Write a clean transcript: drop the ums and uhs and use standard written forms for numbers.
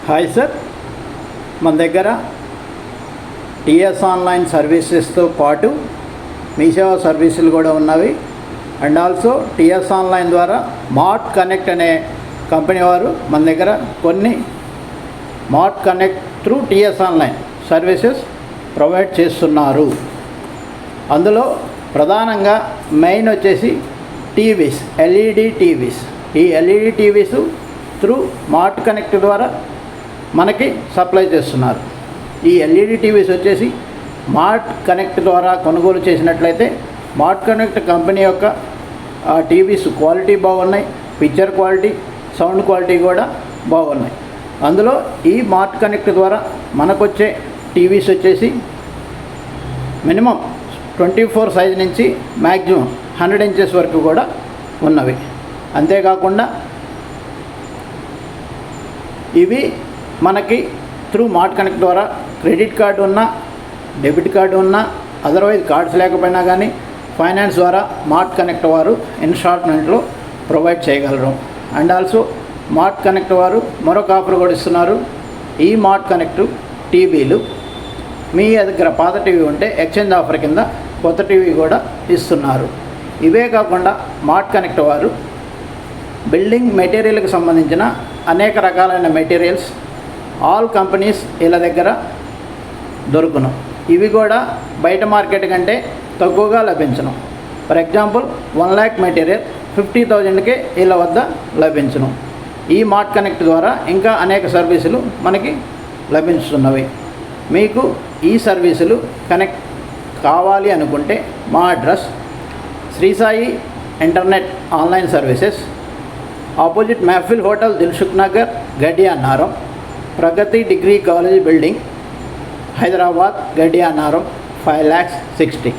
Hi sir, మన దగ్గర TS online సర్వీసెస్తో పాటు మీ సేవా సర్వీసులు కూడా ఉన్నవి. అండ్ ఆల్సో టీఎస్ ఆన్లైన్ ద్వారా మార్ట్ కనెక్ట్ అనే కంపెనీ వారు మన దగ్గర కొన్ని mart connect through TS online services provide చేస్తున్నారు. అందులో ప్రధానంగా మెయిన్ వచ్చేసి టీవీస్, ఎల్ఈడి టీవీస్. ఈ LED TVs through mart connect ద్వారా మనకి సప్లై చేస్తున్నారు. ఈ ఎల్ఈడి టీవీస్ వచ్చేసి మార్ట్ కనెక్ట్ ద్వారా కొనుగోలు చేసినట్లయితే మార్ట్ కనెక్ట్ కంపెనీ యొక్క టీవీస్ క్వాలిటీ బాగున్నాయి, పిక్చర్ క్వాలిటీ, సౌండ్ క్వాలిటీ కూడా బాగున్నాయి. అందులో ఈ మార్ట్ కనెక్ట్ ద్వారా మనకొచ్చే టీవీస్ వచ్చేసి మినిమం 24 సైజ్ నుంచి మ్యాక్సిమం 100 ఇంచెస్ వరకు కూడా ఉన్నవి. అంతేకాకుండా ఇవి మనకి త్రూ మార్ట్ కనెక్ట్ ద్వారా క్రెడిట్ కార్డు ఉన్నా, డెబిట్ కార్డు ఉన్నా, అదర్వైజ్ కార్డ్స్ లేకపోయినా కానీ ఫైనాన్స్ ద్వారా మార్ట్ కనెక్ట్ వారు ఇన్స్టాల్మెంట్లో ప్రొవైడ్ చేయగలరు. అండ్ ఆల్సో మార్ట్ కనెక్ట్ వారు మరొక ఆఫర్ కూడా ఇస్తున్నారు. ఈ మార్ట్ కనెక్ట్ టీవీలు మీ దగ్గర పాత టీవీ ఉంటే ఎక్స్చేంజ్ ఆఫర్ కింద కొత్త టీవీ కూడా ఇస్తున్నారు. ఇవే కాకుండా మార్ట్ కనెక్ట్ వారు బిల్డింగ్ మెటీరియల్కి సంబంధించిన అనేక రకాలైన మెటీరియల్స్ ఆల్ కంపెనీస్ వీళ్ళ దగ్గర దొరుకును. ఇవి కూడా బయట మార్కెట్ కంటే తక్కువగా లభించును. ఫర్ ఎగ్జాంపుల్ 1 lakh మెటీరియల్ 50,000కే వీళ్ళ వద్ద లభించును. ఈ మార్ట్ కనెక్ట్ ద్వారా ఇంకా అనేక సర్వీసులు మనకి లభిస్తున్నవి. మీకు ఈ సర్వీసులు కనెక్ట్ కావాలి అనుకుంటే మా address Shri Sai internet online services, opposite Mehfil hotel, Dilsukh Nagar, Gaddiannaram, Pragathi degree college building, Hyderabad, Gaddiannaram 5,60,000.